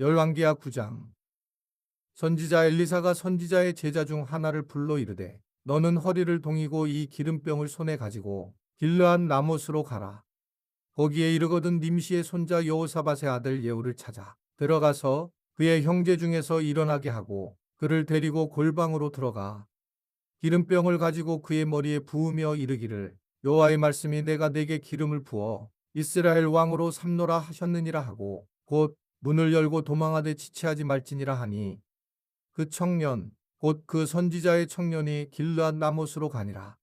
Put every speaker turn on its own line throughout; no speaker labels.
열왕기하 9장. 선지자 엘리사가 선지자의 제자 중 하나를 불러 이르되 너는 허리를 동이고 이 기름병을 손에 가지고 길르앗 라못으로 가라. 거기에 이르거든 nim시의 손자 여호사밧의 아들 예후를 찾아 들어가서 그의 형제 중에서 일어나게 하고 그를 데리고 골방으로 들어가 기름병을 가지고 그의 머리에 부으며 이르기를 여호와의 말씀이 내가 내게 기름을 부어 이스라엘 왕으로 삼노라 하셨느니라 하고 곧 문을 열고 도망하되 지체하지 말지니라 하니 그 청년 곧 그 선지자의 청년이 길르앗 라못으로 가니라.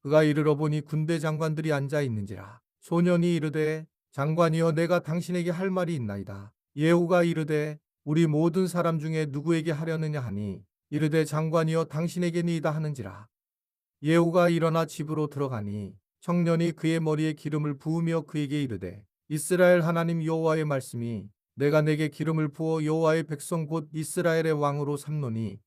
그가 이르러 보니 군대 장관들이 앉아 있는지라. 소년이 이르되 장관이여 내가 당신에게 할 말이 있나이다. 예후가 이르되 우리 모든 사람 중에 누구에게 하려느냐 하니 이르되 장관이여 당신에게니이다 하는지라. 예후가 일어나 집으로 들어가니 청년이 그의 머리에 기름을 부으며 그에게 이르되 이스라엘 하나님 여호와의 말씀이 내가 내게 기름을 부어 여호와의 백성 곧 이스라엘의 왕으로 삼노니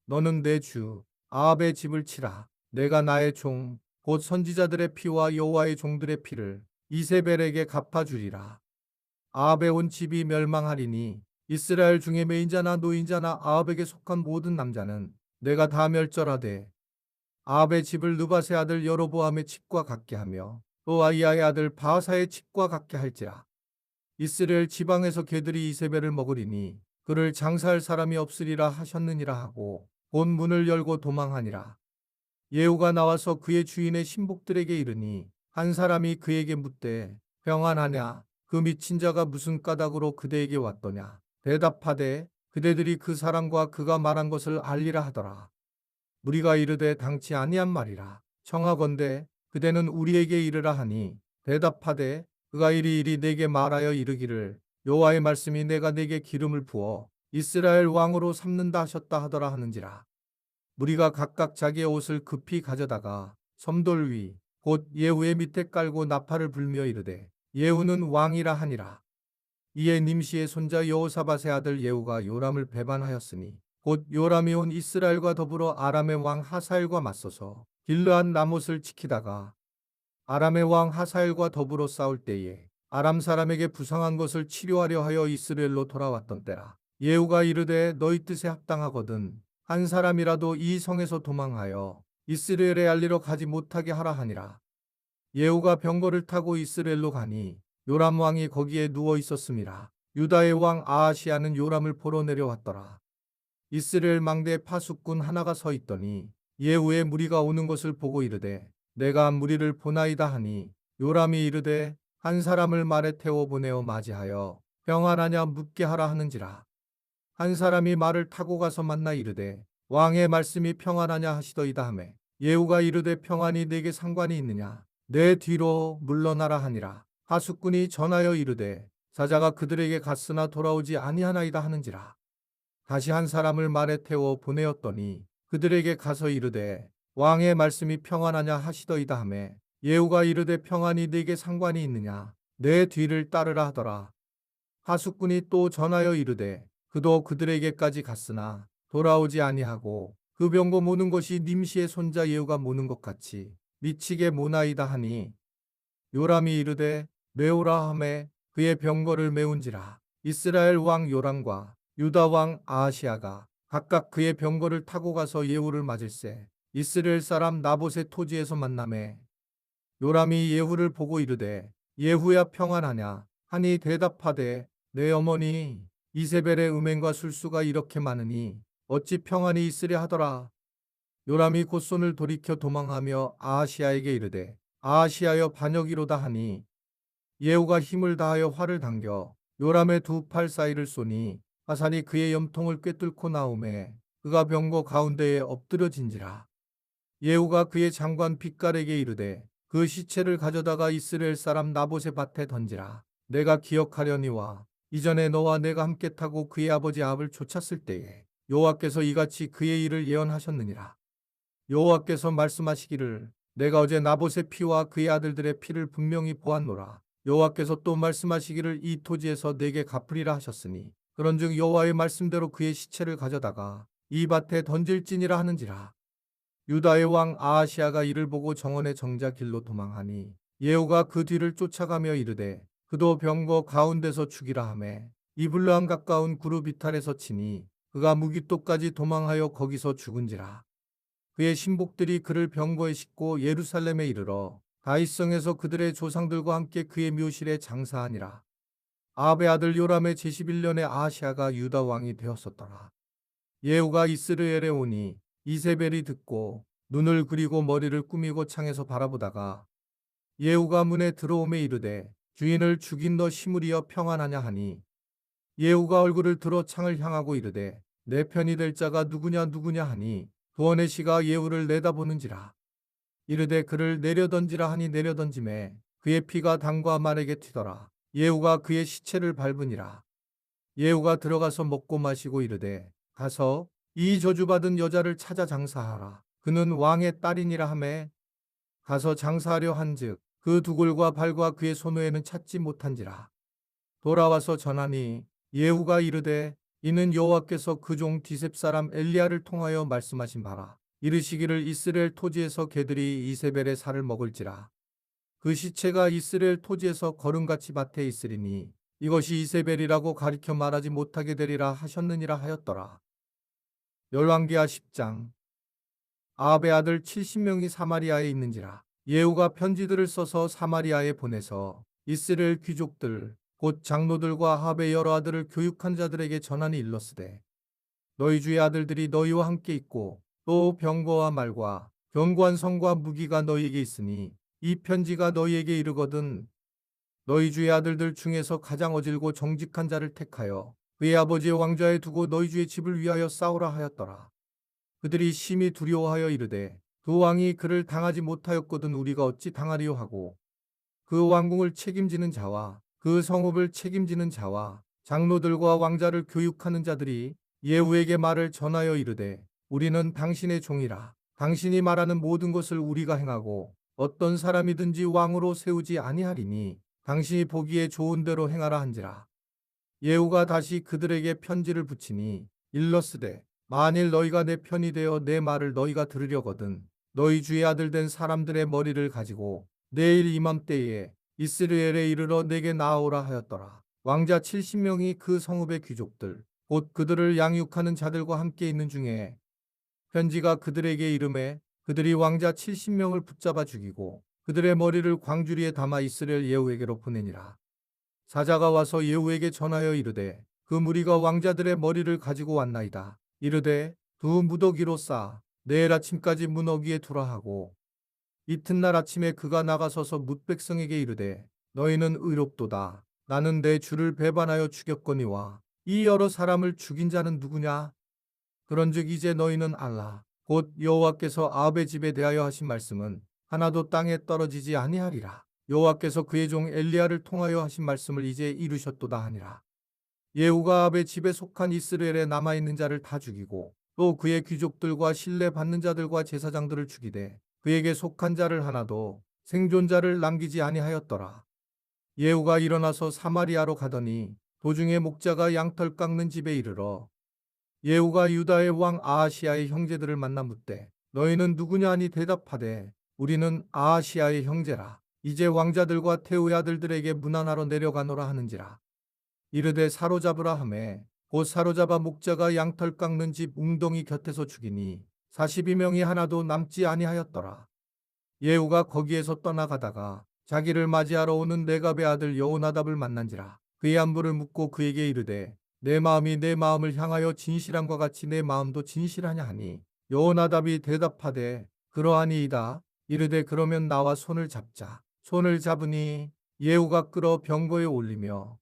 너는 내 주 아합의 집을 치라. 내가 나의 종 곧 선지자들의 피와 여호와의 종들의 피를 이세벨에게 갚아주리라. 아합의 온 집이 멸망하리니 이스라엘 중에 매인자나 노인자나 아합에게 속한 모든 남자는 내가 다 멸절하되 아합의 집을 느밧의 아들 여로보암의 집과 같게 하며 또 아히야의 아들 바하사의 집과 같게 할지라. 이스라엘 지방에서 개들이 이세벨을 먹으리니 그를 장사할 사람이 없으리라 하셨느니라 하고 곧 문을 열고 도망하니라. 예후가 나와서 그의 주인의 신복들에게 이르니 한 사람이 그에게 묻되 평안하냐 그 미친 자가 무슨 까닭으로 그대에게 왔더냐 대답하되 그대들이 그 사람과 그가 말한 것을 알리라 하더라. 무리가 이르되 당치 아니한 말이라. 청하건대 그대는 우리에게 이르라 하니 대답하되 그가 이리이리 내게 말하여 이르기를 여호와의 말씀이 내가 내게 기름을 부어 이스라엘 왕으로 삼는다 하셨다 하더라 하는지라. 무리가 각각 자기의 옷을 급히 가져다가 섬돌 위 곧 예후의 밑에 깔고 나팔을 불며 이르되 예후는 왕이라 하니라. 이에 nim시의 손자 여호사밧의 아들 예후가 요람을 배반하였으니 곧 요람이 온 이스라엘과 더불어 아람의 왕 하사엘과 맞서서 길르앗 라못을 지키다가 아람의 왕 하사엘과 더불어 싸울 때에 아람 사람에게 부상한 것을 치료하려 하여 이스라엘로 돌아왔던 때라. 예후가 이르되 너희 뜻에 합당하거든 한 사람이라도 이 성에서 도망하여 이스라엘에 알리러 가지 못하게 하라 하니라. 예후가 병거를 타고 이스라엘로 가니 요람 왕이 거기에 누워 있었음이라. 유다의 왕 아하시아는 요람을 보러 내려왔더라. 이스라엘 망대 파수꾼 하나가 서 있더니 예후의 무리가 오는 것을 보고 이르되 내가 무리를 보나이다 하니 요람이 이르되 한 사람을 말에 태워 보내어 맞이하여 평안하냐 묻게 하라 하는지라. 한 사람이 말을 타고 가서 만나 이르되 왕의 말씀이 평안하냐 하시더이다 하매 예후가 이르되 평안이 내게 상관이 있느냐 내 뒤로 물러나라 하니라. 하수꾼이 전하여 이르되 사자가 그들에게 갔으나 돌아오지 아니하나이다 하는지라. 다시 한 사람을 말에 태워 보내었더니 그들에게 가서 이르되 왕의 말씀이 평안하냐 하시더이다 하매 예후가 이르되 평안이 내게 상관이 있느냐 내 뒤를 따르라 하더라. 하수꾼이 또 전하여 이르되 그도 그들에게까지 갔으나 돌아오지 아니하고 그 병거 모는 것이 nim시의 손자 예후가 모는 것 같이 미치게 모나이다 하니 요람이 이르되 메오라 하매 그의 병거를 메운지라. 이스라엘 왕 요람과 유다 왕 아하시아가 각각 그의 병거를 타고 가서 예후를 맞을세 이스라엘 사람 나봇의 토지에서 만나매 요람이 예후를 보고 이르되 예후야 평안하냐 하니 대답하되 내 어머니 이세벨의 음행과 술수가 이렇게 많으니 어찌 평안이 있으랴 하더라. 요람이 곧 손을 돌이켜 도망하며 아하시아에게 이르되 아하시아여 반역이로다 하니 예후가 힘을 다하여 활을 당겨 요람의 두 팔 사이를 쏘니 화살이 그의 염통을 꿰뚫고 나오매 그가 병거 가운데에 엎드려진지라. 예후가 그의 장관 빛깔에게 이르되 그 시체를 가져다가 이스라엘 사람 나봇의 밭에 던지라. 내가 기억하려니와 이전에 너와 내가 함께 타고 그의 아버지 아합을 쫓았을 때에 여호와께서 이같이 그의 일을 예언하셨느니라. 여호와께서 말씀하시기를 내가 어제 나봇의 피와 그의 아들들의 피를 분명히 보았노라. 여호와께서 또 말씀하시기를 이 토지에서 내게 갚으리라 하셨으니 그런즉 여호와의 말씀대로 그의 시체를 가져다가 이 밭에 던질지니라 하는지라. 유다의 왕 아하시아가 이를 보고 정원의 정자 길로 도망하니 예후가 그 뒤를 쫓아가며 이르되 그도 병거 가운데서 죽이라 하매 이블르함 가까운 구르 비탈에서 치니 그가 무기토까지 도망하여 거기서 죽은지라. 그의 신복들이 그를 병거에 싣고 예루살렘에 이르러 다윗성에서 그들의 조상들과 함께 그의 묘실에 장사하니라. 아합의 아들 요람의 제11년에 아하시아가 유다 왕이 되었었더라. 예후가 이스라엘에 오니 이세벨이 듣고 눈을 그리고 머리를 꾸미고 창에서 바라보다가 예후가 문에 들어오매 이르되 주인을 죽인 너 시므리여 평안하냐 하니 예후가 얼굴을 들어 창을 향하고 이르되 내 편이 될 자가 누구냐 누구냐 하니 구원의 시가 예후를 내다보는지라. 이르되 그를 내려던지라 하니 내려던짐에 그의 피가 당과 말에게 튀더라. 예후가 그의 시체를 밟으니라. 예후가 들어가서 먹고 마시고 이르되 가서 이 저주받은 여자를 찾아 장사하라. 그는 왕의 딸이니라 하매 가서 장사하려 한즉 그 두골과 발과 그의 손후에는 찾지 못한지라. 돌아와서 전하니 예후가 이르되 이는 여호와께서 그 종 디셉 사람 엘리야를 통하여 말씀하신 바라. 이르시기를 이스라엘 토지에서 개들이 이세벨의 살을 먹을지라. 그 시체가 이스라엘 토지에서 거름같이 밭에 있으리니 이것이 이세벨이라고 가리켜 말하지 못하게 되리라 하셨느니라 하였더라. 열왕기하 10장. 아합의 아들 70명이 사마리아에 있는지라. 예후가 편지들을 써서 사마리아에 보내서 이스라엘 귀족들 곧 장로들과 아합의 여러 아들을 교육한 자들에게 전하니 일렀으되 너희 주의 아들들이 너희와 함께 있고 또 병거와 말과 견고한 성과 무기가 너희에게 있으니 이 편지가 너희에게 이르거든 너희 주의 아들들 중에서 가장 어질고 정직한 자를 택하여 그의 아버지의 왕좌에 두고 너희 주의 집을 위하여 싸우라 하였더라. 그들이 심히 두려워하여 이르되 그 왕이 그를 당하지 못하였거든 우리가 어찌 당하리요 하고 그 왕궁을 책임지는 자와 그 성읍을 책임지는 자와 장로들과 왕자를 교육하는 자들이 예후에게 말을 전하여 이르되 우리는 당신의 종이라. 당신이 말하는 모든 것을 우리가 행하고 어떤 사람이든지 왕으로 세우지 아니하리니 당신이 보기에 좋은 대로 행하라 한지라. 예후가 다시 그들에게 편지를 붙이니 일러스되 만일 너희가 내 편이 되어 내 말을 너희가 들으려거든 너희 주의 아들 된 사람들의 머리를 가지고 내일 이맘때에 이스라엘에 이르러 내게 나아오라 하였더라. 왕자 70명이 그 성읍의 귀족들 곧 그들을 양육하는 자들과 함께 있는 중에 편지가 그들에게 이르매 그들이 왕자 70명을 붙잡아 죽이고 그들의 머리를 광주리에 담아 이스라엘 예후에게로 보내니라. 사자가 와서 예후에게 전하여 이르되 그 무리가 왕자들의 머리를 가지고 왔나이다. 이르되 두 무더기로 싸 내일 아침까지 문어기에 두라 하고 이튿날 아침에 그가 나가서서 뭇백성에게 이르되 너희는 의롭도다. 나는 내 주를 배반하여 죽였거니와 이 여러 사람을 죽인 자는 누구냐? 그런즉 이제 너희는 알라. 곧 여호와께서 아합의 집에 대하여 하신 말씀은 하나도 땅에 떨어지지 아니하리라. 여호와께서 그의 종 엘리야를 통하여 하신 말씀을 이제 이루셨도다 하니라. 예후가 아합의 집에 속한 이스라엘에 남아있는 자를 다 죽이고 또 그의 귀족들과 신뢰받는 자들과 제사장들을 죽이되 그에게 속한 자를 하나도 생존자를 남기지 아니하였더라. 예후가 일어나서 사마리아로 가더니 도중에 목자가 양털 깎는 집에 이르러 예후가 유다의 왕 아하시아의 형제들을 만나 묻되 너희는 누구냐 하니 대답하되 우리는 아하시아의 형제라. 이제 왕자들과 태우의 아들들에게 문안하러 내려가노라 하는지라. 이르되 사로잡으라 하매 곧 사로잡아 목자가 양털 깎는 집 웅덩이 곁에서 죽이니 42명이 하나도 남지 아니하였더라. 예후가 거기에서 떠나가다가 자기를 맞이하러 오는 네갑의 아들 여호나답을 만난지라. 그의 안부를 묻고 그에게 이르되 내 마음이 내 마음을 향하여 진실함과 같이 내 마음도 진실하냐 하니 여호나답이 대답하되 그러하니이다. 이르되 그러면 나와 손을 잡자. 손을 잡으니 예후가 끌어 병거에 올리며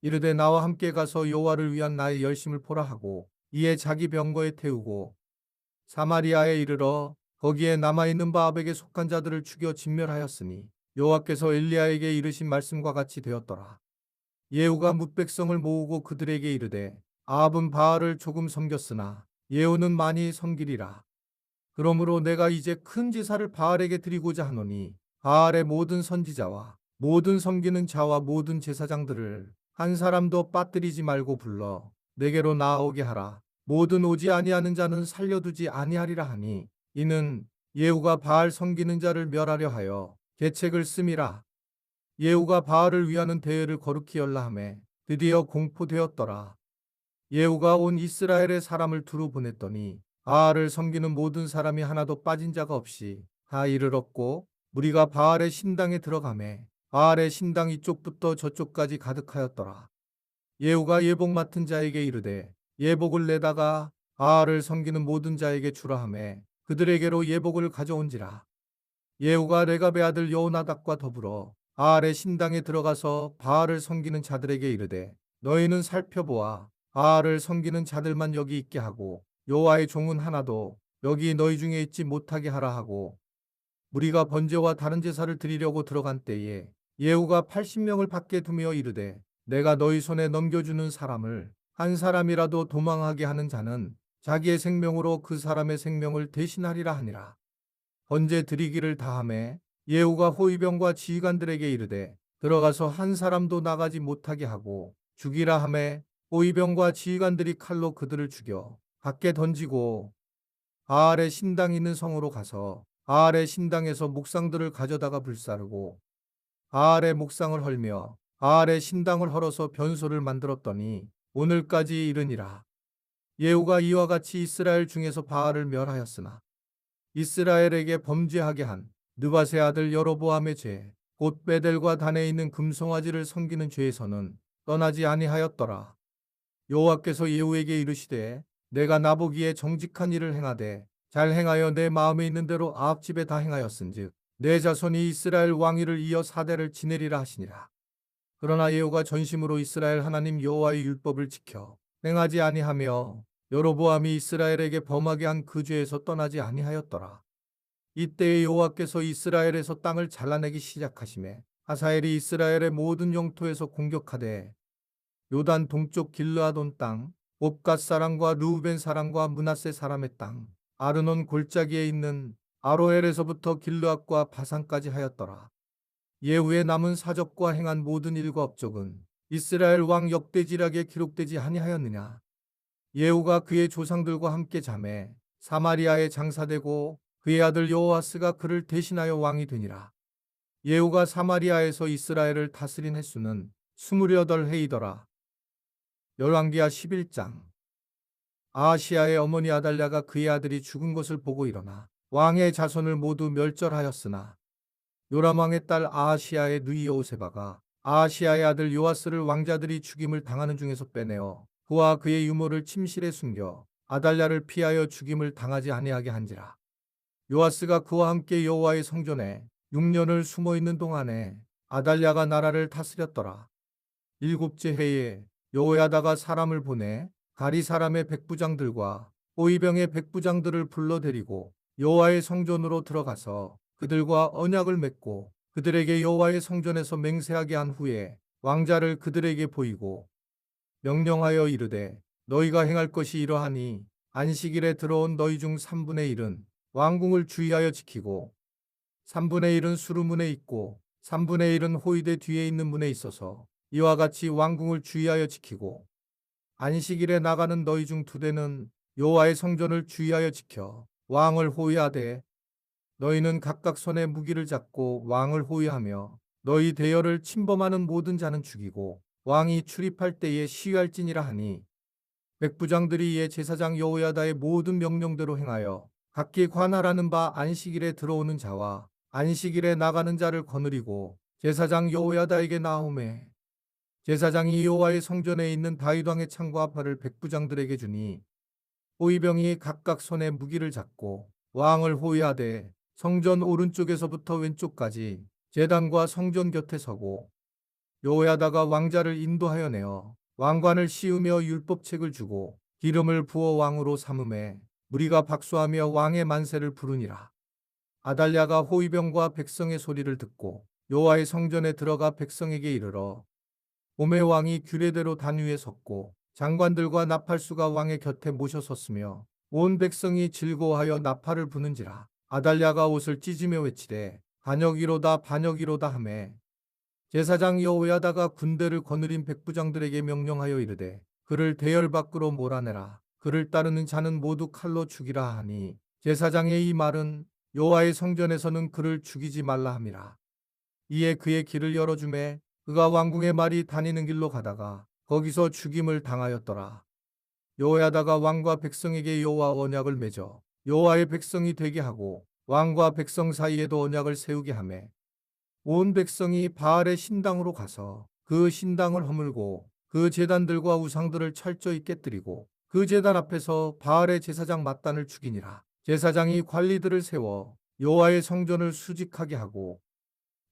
이르되 나와 함께 가서 여호와를 위한 나의 열심을 보라 하고 이에 자기 병거에 태우고 사마리아에 이르러 거기에 남아있는 바합에게 속한 자들을 죽여 진멸하였으니 여호와께서 엘리야에게 이르신 말씀과 같이 되었더라. 예후가 뭇백성을 모으고 그들에게 이르되 아합은 바알을 조금 섬겼으나 예후는 많이 섬기리라. 그러므로 내가 이제 큰 제사를 바알에게 드리고자 하노니 바알의 모든 선지자와 모든 섬기는 자와 모든 제사장들을 한 사람도 빠뜨리지 말고 불러 내게로 나아오게 하라. 모든 오지 아니하는 자는 살려두지 아니하리라 하니 이는 예후가 바알 섬기는 자를 멸하려 하여 계책을 씀이라. 예후가 바알을 위하는 대회를 거룩히 열라 하매 드디어 공포되었더라. 예후가 온 이스라엘의 사람을 두루 보냈더니 바알을 섬기는 모든 사람이 하나도 빠진 자가 없이 다 이르렀고 무리가 바알의 신당에 들어가매 바알의 신당 이쪽부터 저쪽까지 가득하였더라. 예후가 예복 맡은 자에게 이르되 예복을 내다가 바알을 섬기는 모든 자에게 주라 하매 그들에게로 예복을 가져온지라. 예후가 레갑의 아들 여호나답과 더불어 바알의 신당에 들어가서 바알을 섬기는 자들에게 이르되 너희는 살펴보아 바알을 섬기는 자들만 여기 있게 하고 여호와의 종은 하나도 여기 너희 중에 있지 못하게 하라 하고 무리가 번제와 다른 제사를 드리려고 들어간 때에 예후가 80명을 밖에 두며 이르되 내가 너희 손에 넘겨주는 사람을 한 사람이라도 도망하게 하는 자는 자기의 생명으로 그 사람의 생명을 대신하리라 하니라. 번제 드리기를 다하매 예후가 호위병과 지휘관들에게 이르되 들어가서 한 사람도 나가지 못하게 하고 죽이라 하매 호위병과 지휘관들이 칼로 그들을 죽여 밖에 던지고 바알의 신당 있는 성으로 가서 바알의 신당에서 목상들을 가져다가 불사르고 바알의 목상을 헐며 바알의 신당을 헐어서 변소를 만들었더니 오늘까지 이르니라. 예후가 이와 같이 이스라엘 중에서 바알을 멸하였으나 이스라엘에게 범죄하게 한 느밧의 아들 여로보암의 죄, 곧 베델과 단에 있는 금송아지를 섬기는 죄에서는 떠나지 아니하였더라. 여호와께서 예후에게 이르시되 내가 나보기에 정직한 일을 행하되 잘 행하여 내 마음에 있는 대로 아합 집에 다 행하였은즉 내 자손이 이스라엘 왕위를 이어 사대를 지내리라 하시니라. 그러나 예후가 전심으로 이스라엘 하나님 여호와의 율법을 지켜 행하지 아니하며 여로보암이 이스라엘에게 범하게 한 그 죄에서 떠나지 아니하였더라. 이때에 여호와께서 이스라엘에서 땅을 잘라내기 시작하시매 하사엘이 이스라엘의 모든 영토에서 공격하되 요단 동쪽 길르아돈 땅, 옵갓 사람과 르우벤 사람과 므낫세 사람의 땅, 아르논 골짜기에 있는 아로엘에서부터 길르앗과 바산까지 하였더라. 예후의 남은 사적과 행한 모든 일과 업적은 이스라엘 왕 역대지락에 기록되지 아니하였느냐. 예후가 그의 조상들과 함께 자매 사마리아에 장사되고 그의 아들 여호아스가 그를 대신하여 왕이 되니라. 예후가 사마리아에서 이스라엘을 다스린 횟수는 28해이더라. 열왕기하 11장. 아하시아의 어머니 아달랴가 그의 아들이 죽은 것을 보고 일어나 왕의 자손을 모두 멸절하였으나 요람 왕의 딸 아하시아의 누이 여호세바가 아하시아의 아들 요아스를 왕자들이 죽임을 당하는 중에서 빼내어 그와 그의 유모를 침실에 숨겨 아달랴를 피하여 죽임을 당하지 아니하게 한지라. 요아스가 그와 함께 여호와의 성전에 6년을 숨어 있는 동안에 아달랴가 나라를 다스렸더라. 일곱째 해에 여호야다가 사람을 보내 가리 사람의 백부장들과 호위병의 백부장들을 불러들이고 여호와의 성전으로 들어가서 그들과 언약을 맺고 그들에게 여호와의 성전에서 맹세하게 한 후에 왕자를 그들에게 보이고 명령하여 이르되 너희가 행할 것이 이러하니 안식일에 들어온 너희 중 3분의 1은 왕궁을 주의하여 지키고 3분의 1은 수루문에 있고 3분의 1은 호위대 뒤에 있는 문에 있어서 이와 같이 왕궁을 주의하여 지키고 안식일에 나가는 너희 중 2대는 여호와의 성전을 주의하여 지켜 왕을 호위하되 너희는 각각 손에 무기를 잡고 왕을 호위하며 너희 대열을 침범하는 모든 자는 죽이고 왕이 출입할 때에 시위할지니라 하니 백부장들이 이에 제사장 여호야다의 모든 명령대로 행하여 각기 관할하는 바 안식일에 들어오는 자와 안식일에 나가는 자를 거느리고 제사장 여호야다에게 나오매 제사장이 여호와의 성전에 있는 다윗 왕의 창과 팔을 백부장들에게 주니 호위병이 각각 손에 무기를 잡고 왕을 호위하되 성전 오른쪽에서부터 왼쪽까지 제단과 성전 곁에 서고 여호야다가 왕자를 인도하여 내어 왕관을 씌우며 율법책을 주고 기름을 부어 왕으로 삼음에 무리가 박수하며 왕의 만세를 부르니라. 아달랴가 호위병과 백성의 소리를 듣고 여호와의 성전에 들어가 백성에게 이르러 봄에 왕이 규례대로 단 위에 섰고 장관들과 나팔수가 왕의 곁에 모셔섰으며 온 백성이 즐거워하여 나팔을 부는지라. 아달랴가 옷을 찢으며 외치되 반역이로다 반역이로다 하매 제사장 여호야다가 군대를 거느린 백부장들에게 명령하여 이르되 그를 대열 밖으로 몰아내라. 그를 따르는 자는 모두 칼로 죽이라 하니 제사장의 이 말은 여호와의 성전에서는 그를 죽이지 말라 함이라. 이에 그의 길을 열어주매 그가 왕궁의 말이 다니는 길로 가다가 거기서 죽임을 당하였더라. 여호야다가 왕과 백성에게 여호와 언약을 맺어 여호와의 백성이 되게 하고 왕과 백성 사이에도 언약을 세우게 하매 온 백성이 바알의 신당으로 가서 그 신당을 허물고 그 제단들과 우상들을 철저히 깨뜨리고 그 제단 앞에서 바알의 제사장 mat단을 죽이니라. 제사장이 관리들을 세워 여호와의 성전을 수직하게 하고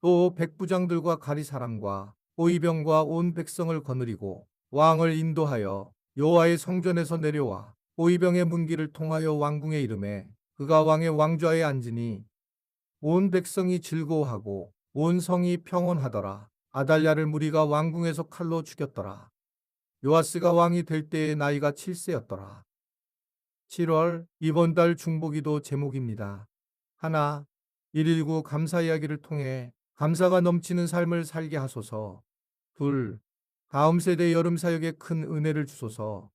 또 백부장들과 가리사람과 호위병과 온 백성을 거느리고 왕을 인도하여 여호와의 성전에서 내려와 호위병의 문기를 통하여 왕궁에 이르매 그가 왕의 왕좌에 앉으니 온 백성이 즐거워하고 온 성이 평온하더라. 아달랴를 무리가 왕궁에서 칼로 죽였더라. 요아스가 왕이 될 때의 나이가 7세였더라. 7월 이번 달 중보기도 제목입니다. 하나, 119 감사 이야기를 통해 감사가 넘치는 삶을 살게 하소서. 둘, 다음 세대 여름 사역에 큰 은혜를 주소서.